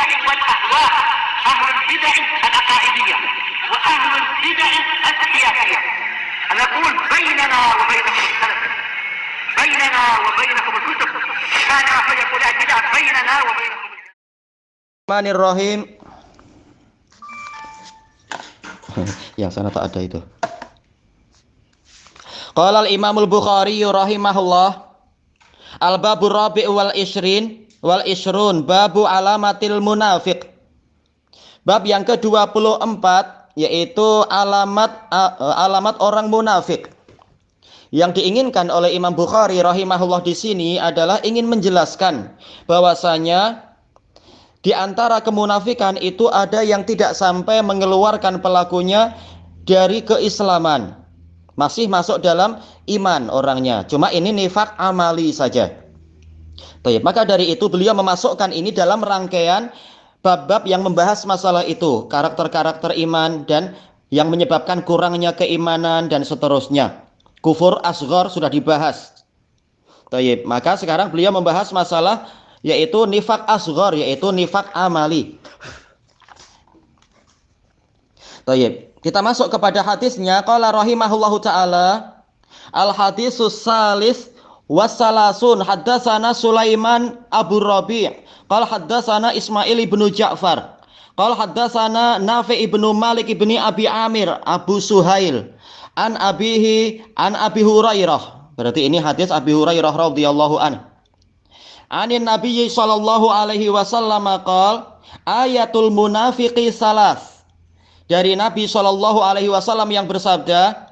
البدع والأهواء، أهل البدع العقائدية وأهل البدع السياسية. نقول بيننا وبينكم السلف، بيننا وبينكم الكتب، كان فيقول البدع بيننا وبينكم. Bismillahirrahmanirrahim. Yang sana tak ada itu. Qala al-Imam al-Bukhari rahimahullah, al-babur rabi' wal ishrun babu alamatil munafiq. Bab yang ke-24 yaitu alamat orang munafik. Yang diinginkan oleh Imam Bukhari rahimahullah di sini adalah ingin menjelaskan bahwasanya di antara kemunafikan itu ada yang tidak sampai mengeluarkan pelakunya dari keislaman. Masih masuk dalam iman orangnya. Cuma ini nifak amali saja. Baik, maka dari itu beliau memasukkan ini dalam rangkaian bab-bab yang membahas masalah itu. Karakter-karakter iman dan yang menyebabkan kurangnya keimanan dan seterusnya. Kufur asghar sudah dibahas. Baik, maka sekarang beliau membahas masalah yaitu nifak asghar, yaitu nifak amali. Baik. Kita masuk kepada hadisnya. Qala rahimahullahu taala, al hadisus salis wassalasun haddatsana Sulaiman Abu Rabi', qala haddatsana Ismail ibnu Ja'far, qala haddatsana Nafi' ibnu Malik ibni Abi Amir Abu Suhail an abihi an Abi Hurairah. Berarti ini hadis Abi Hurairah radhiyallahu an. Anin Nabi sallallahu alaihi wasallam qala ayatul munafiqi salas. Dari Nabi Shallallahu Alaihi Wasallam yang bersabda,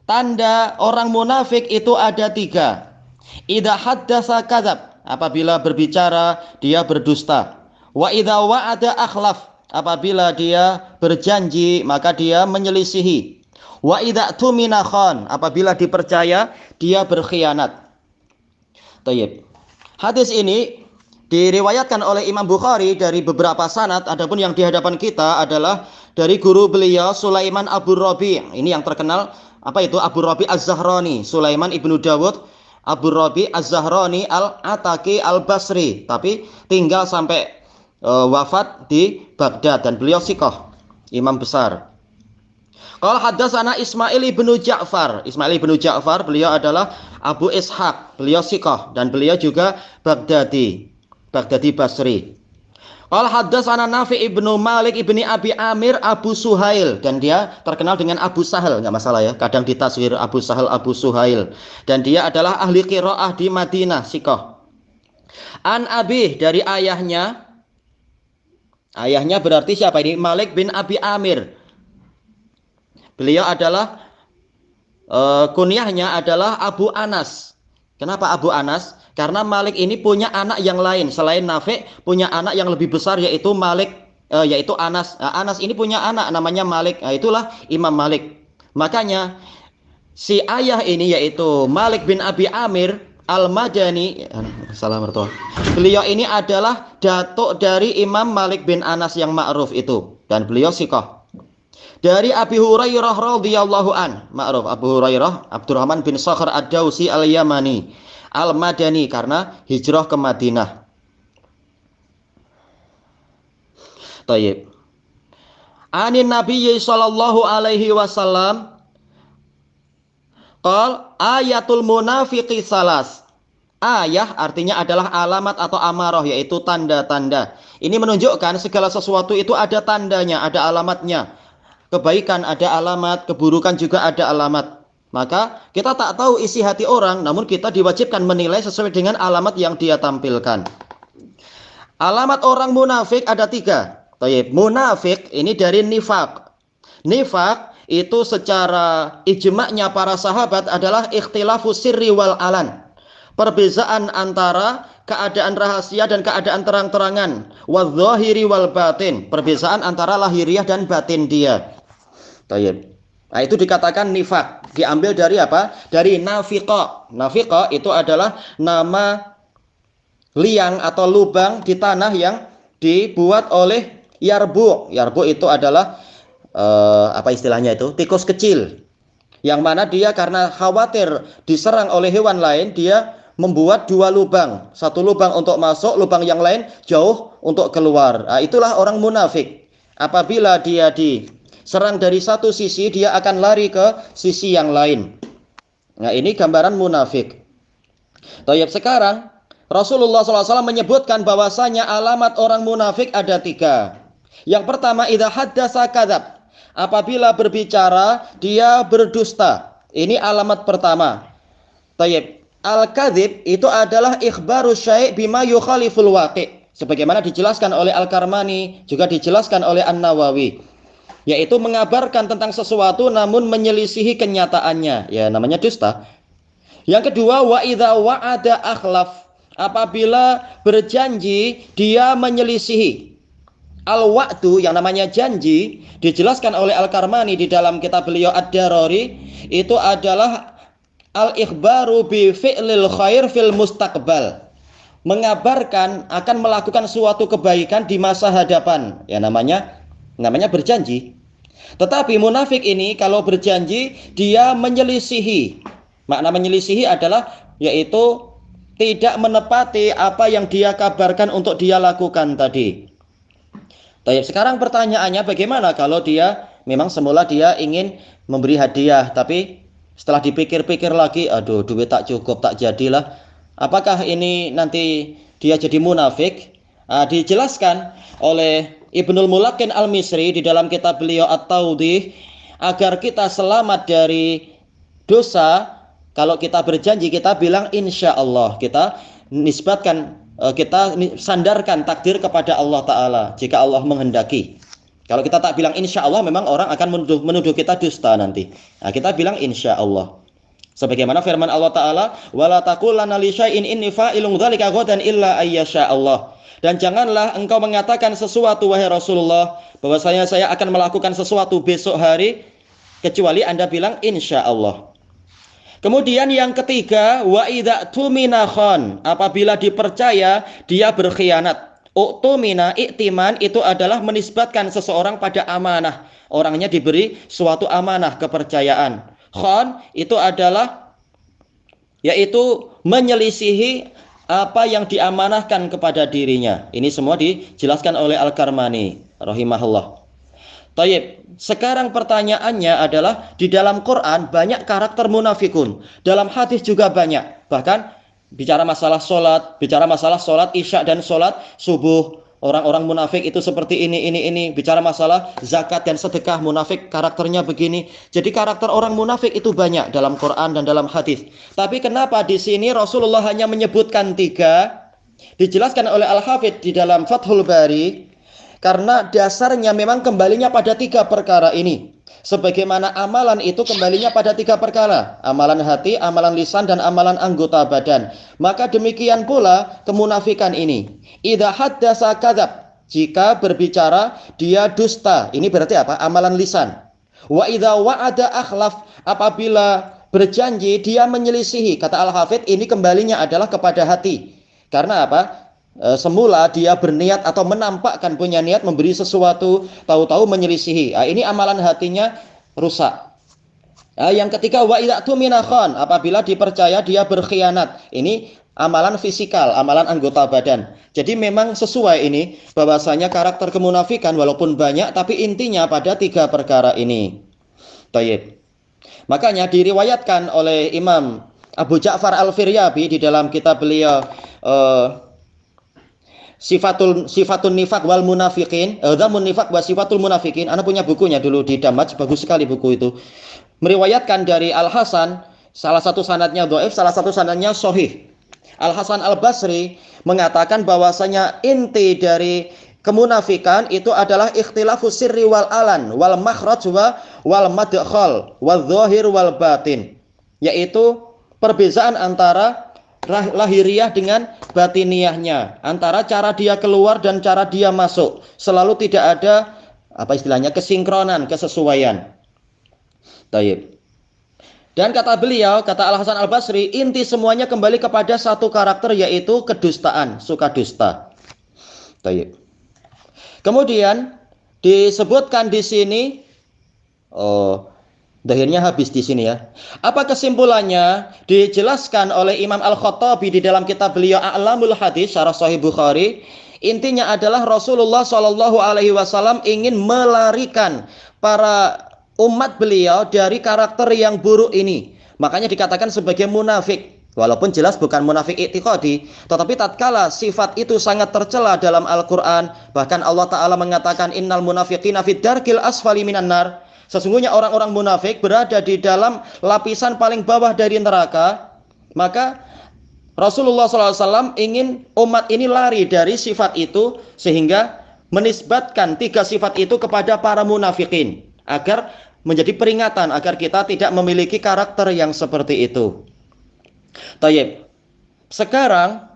tanda orang munafik itu ada 3. Idza haddasa kadzab, apabila berbicara dia berdusta. Wa idza wa'ada akhlaf, apabila dia berjanji maka dia menyelisihi. Wa idza tumina khan, apabila dipercaya dia berkhianat. Tayyib. Hadis ini diriwayatkan oleh Imam Bukhari dari beberapa sanad, adapun yang di hadapan kita adalah dari guru beliau Sulaiman Abu Rabi'. Ini yang terkenal Abu Rabi' Az-Zahrani, Sulaiman ibnu Dawud Abu Rabi' Az-Zahrani Al-Ataki Al-Basri, tapi tinggal sampai wafat di Baghdad dan beliau siqah, imam besar. Qala haddatsana Ismail ibnu Ja'far. Ismail ibnu Ja'far beliau adalah Abu Ishaq, beliau siqah dan beliau juga Baghdadi Basri. Qala haddatsana Nafi' ibnu Malik ibni Abi Amir Abu Suhail, dan dia terkenal dengan Abu Sahal, enggak masalah ya, kadang ditasghir Abu Sahal Abu Suhail, dan dia adalah ahli qiraah di Madinah, siqah. An Abi, dari ayahnya berarti siapa ini? Malik bin Abi Amir. Beliau adalah kunyahnya adalah Abu Anas. Kenapa Abu Anas? Karena Malik ini punya anak yang lain selain Nafi', punya anak yang lebih besar yaitu Malik, yaitu Anas. Anas ini punya anak namanya Malik. Itulah Imam Malik. Makanya si ayah ini yaitu Malik bin Abi Amir Al-Madani, beliau ini adalah datuk dari Imam Malik bin Anas yang ma'ruf itu, dan beliau siqah. Dari Abi Hurairah radhiyallahu an, ma'ruf Abu Hurairah Abdurrahman bin Sakhr Ad-Dausi Al-Yamani Al-Madani, karena hijrah ke Madinah. Tayyib. Anin Nabi sallallahu alaihi wasallam qal ayatul munafiqi salas. Ayah artinya adalah alamat atau amarah, yaitu tanda-tanda. Ini menunjukkan segala sesuatu itu ada tandanya, ada alamatnya. Kebaikan ada alamat, keburukan juga ada alamat. Maka kita tak tahu isi hati orang, namun kita diwajibkan menilai sesuai dengan alamat yang dia tampilkan. Alamat orang munafik ada 3. Tayyib. Munafik ini dari nifak. Nifak itu secara ijma'nya para sahabat adalah ikhtilafus sirri wal alan. Perbezaan antara keadaan rahasia dan keadaan terang-terangan. Wadh-dhahiri wal batin. Perbezaan antara lahiriah dan batin dia. Tayyib. Nah, itu dikatakan nifak. Diambil dari apa? Dari nafiqah. Nafiqah itu adalah nama liang atau lubang di tanah yang dibuat oleh yarbu. Yarbu itu adalah apa istilahnya itu? Tikus kecil. Yang mana dia karena khawatir diserang oleh hewan lain, dia membuat dua lubang, satu lubang untuk masuk, lubang yang lain jauh untuk keluar. Nah, itulah orang munafik. Apabila dia diserang dari satu sisi, dia akan lari ke sisi yang lain. Nah, ini gambaran munafik. Tayyib, sekarang Rasulullah SAW menyebutkan bahwasanya alamat orang munafik ada 3. Yang pertama, idza haddasa kadzab. Apabila berbicara, dia berdusta. Ini alamat pertama. Tayyib. Al-kadzib itu adalah ikhbaru syai' bima yukhaliful waqi'. Sebagaimana dijelaskan oleh Al-Karmani, juga dijelaskan oleh An-Nawawi. Yaitu mengabarkan tentang sesuatu namun menyelisihi kenyataannya. Ya, namanya dusta. Yang kedua, wa idza wa'ada akhlaf. Apabila berjanji, dia menyelisihi. Al-wa'du yang namanya janji dijelaskan oleh Al-Karmani di dalam kitab beliau Ad-Darari, itu adalah al-ikhbaru bi fi'lil khair fil mustaqbal. Mengabarkan akan melakukan suatu kebaikan di masa hadapan. Ya, namanya berjanji. Tetapi munafik ini kalau berjanji dia menyelisihi. Makna menyelisihi adalah yaitu tidak menepati apa yang dia kabarkan untuk dia lakukan tadi. Baik, sekarang pertanyaannya bagaimana kalau dia memang semula dia ingin memberi hadiah, tapi setelah dipikir-pikir lagi, aduh duit tak cukup, tak jadilah. Apakah ini nanti dia jadi munafik? Dijelaskan oleh Ibnul Mulakin Al-Misri di dalam kitab beliau At-Tawdih, agar kita selamat dari dosa, kalau kita berjanji kita bilang insya Allah, kita nisbatkan, kita sandarkan takdir kepada Allah Ta'ala jika Allah menghendaki. Kalau kita tak bilang insya Allah, memang orang akan menuduh kita dusta nanti. Nah, kita bilang insya Allah. Sebagaimana firman Allah Ta'ala, wala taqulanna li syai'in inni fa'ilun dzalika ghadan illa ayyasha Allah. Dan janganlah engkau mengatakan sesuatu wahai Rasulullah, bahwasanya saya akan melakukan sesuatu besok hari, kecuali Anda bilang insya Allah. Kemudian yang ketiga, wa idza tumina khan. Apabila dipercaya, dia berkhianat. Uktumina, iktiman itu adalah menisbatkan seseorang pada amanah. Orangnya diberi suatu amanah, kepercayaan. Khan itu adalah yaitu menyelisihi apa yang diamanahkan kepada dirinya. Ini semua dijelaskan oleh Al-Karmani rahimahullah. Tayyib, sekarang pertanyaannya adalah di dalam Quran banyak karakter munafikun, dalam hadis juga banyak. Bahkan bicara masalah sholat isya dan sholat subuh, orang-orang munafik itu seperti ini. Bicara masalah zakat dan sedekah, munafik karakternya begini. Jadi karakter orang munafik itu banyak dalam Quran dan dalam hadis. Tapi kenapa di sini Rasulullah hanya menyebutkan 3? Dijelaskan oleh Al-Hafidz di dalam Fathul Bari. Karena dasarnya memang kembalinya pada 3 perkara ini. Sebagaimana amalan itu kembalinya pada 3 perkara. Amalan hati, amalan lisan, dan amalan anggota badan. Maka demikian pula kemunafikan ini. Idza haddasa kadzab. Jika berbicara dia dusta. Ini berarti apa? Amalan lisan. Wa idza wa'ada akhlaf. Apabila berjanji dia menyelisihi. Kata Al-Hafidz, ini kembalinya adalah kepada hati. Karena apa? Semula dia berniat atau menampakkan punya niat memberi sesuatu, tahu-tahu menyelisihi. Ini amalan hatinya rusak. Yang ketiga, wa idza tumina khan. Apabila dipercaya dia berkhianat. Ini amalan fisikal, amalan anggota badan. Jadi memang sesuai ini bahwasanya karakter kemunafikan walaupun banyak, tapi intinya pada 3 perkara ini. Tayyib. Makanya diriwayatkan oleh Imam Abu Ja'far Al-Firyabi di dalam kitab beliau Sifatun nifaq wal munafiqin, Dhammun nifaq wa sifatul munafiqin. Ana punya bukunya dulu di Damaj, bagus sekali buku itu. Meriwayatkan dari Al-Hasan, salah satu sanadnya dhaif, salah satu sanadnya sahih. Al-Hasan Al-Basri mengatakan bahwasanya inti dari kemunafikan itu adalah ikhtilafus sirri wal alan wal makhraj wal madkhal wal zahir wal batin. Yaitu perbedaan antara lahiriah dengan batiniyahnya, antara cara dia keluar dan cara dia masuk. Selalu tidak ada kesinkronan, kesesuaian. Tayyib. Dan kata beliau, kata Al-Hasan Al-Basri, inti semuanya kembali kepada satu karakter, yaitu kedustaan, suka dusta. Tayyib. Kemudian disebutkan di sini Dohirnya habis di sini ya. Apa kesimpulannya? Dijelaskan oleh Imam Al-Khattabi di dalam kitab beliau A'lamul Hadis Syarah Sahih Bukhari. Intinya adalah Rasulullah Shallallahu Alaihi Wasallam ingin melarikan para umat beliau dari karakter yang buruk ini. Makanya dikatakan sebagai munafik. Walaupun jelas bukan munafik i'tiqadi, tetapi tatkala sifat itu sangat tercela dalam Al-Quran, bahkan Allah Ta'ala mengatakan innal munafiqina fid darkil asfali minan nar. Sesungguhnya orang-orang munafik berada di dalam lapisan paling bawah dari neraka. Maka Rasulullah SAW ingin umat ini lari dari sifat itu, sehingga menisbatkan 3 sifat itu kepada para munafikin, agar menjadi peringatan agar kita tidak memiliki karakter yang seperti itu. Tayyib. Sekarang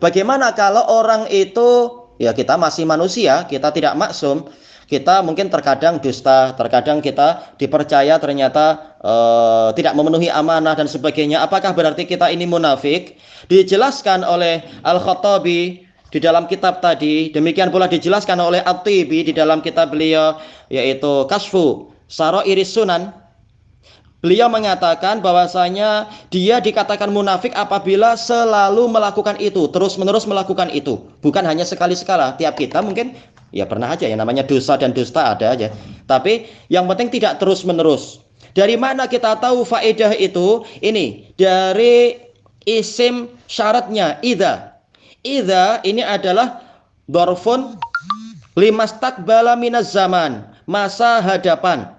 bagaimana kalau orang itu, ya kita masih manusia, kita tidak maksum. Kita mungkin terkadang dusta, terkadang kita dipercaya ternyata tidak memenuhi amanah dan sebagainya. Apakah berarti kita ini munafik? Dijelaskan oleh Al-Khattabi di dalam kitab tadi. Demikian pula dijelaskan oleh At-Tibi di dalam kitab beliau, yaitu Kasfu Sarairis Sunan. Beliau mengatakan bahwasanya dia dikatakan munafik apabila selalu melakukan itu, terus-menerus melakukan itu. Bukan hanya sekali-sekala. Tiap kita mungkin ya pernah aja yang namanya dosa dan dusta ada aja. Tapi yang penting tidak terus-menerus. Dari mana kita tahu faedah itu? Ini dari isim syaratnya idza. Idza ini adalah dzarfun limastaqbala minaz zaman, masa hadapan.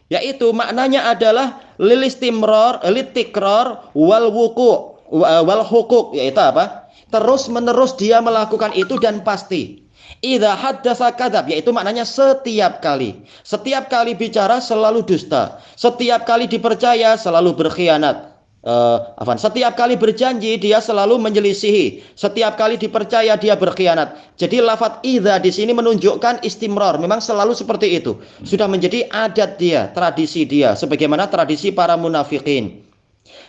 Yaitu maknanya adalah lilistimror, litikrar, wal wuku, wal hukuk, yaitu apa? Terus menerus dia melakukan itu dan pasti. Idza haddatsa kadzab, yaitu maknanya setiap kali. Setiap kali bicara selalu dusta. Setiap kali dipercaya selalu berkhianat. Setiap kali berjanji dia selalu menyelisihi. Setiap kali dipercaya dia berkhianat. Jadi lafadz idza di sini menunjukkan istimrar, memang selalu seperti itu. Sudah menjadi adat dia, tradisi dia, sebagaimana tradisi para munafikin.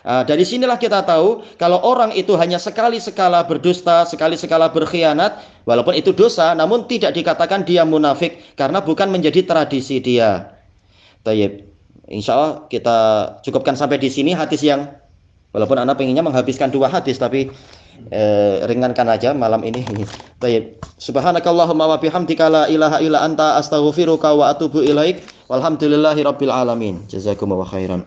Dari sinilah kita tahu kalau orang itu hanya sekali-sekala berdusta, sekali-sekala berkhianat, walaupun itu dosa, namun tidak dikatakan dia munafik karena bukan menjadi tradisi dia. Tayyib. Insya Allah kita cukupkan sampai di sini hadis yang, walaupun anak pengennya menghabiskan 2 hadis, tapi ringankan aja malam ini. Baik. Subhanakallahumma wa bihamdika la ilaha illa anta astaghfiruka wa atubu ilaik. Walhamdulillahirabbil alamin. Jazakumullahu khairan.